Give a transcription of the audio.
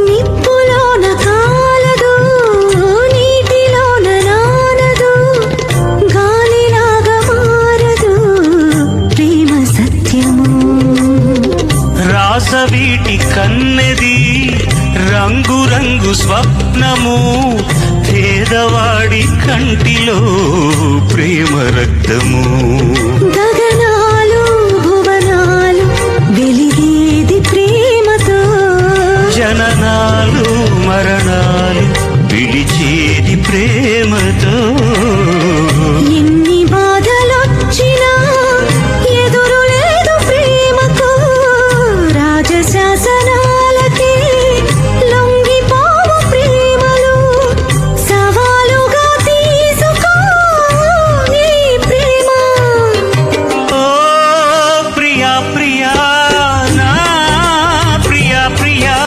నిప్పులోన కాలదు నీటిలోన నానదు గాలిలాగా మారదు ప్రేమ సత్యము రాసవీటి కన్నెది రంగు రంగు స్వప్నము పేదవాడి కంటిలో ప్రేమ రక్తము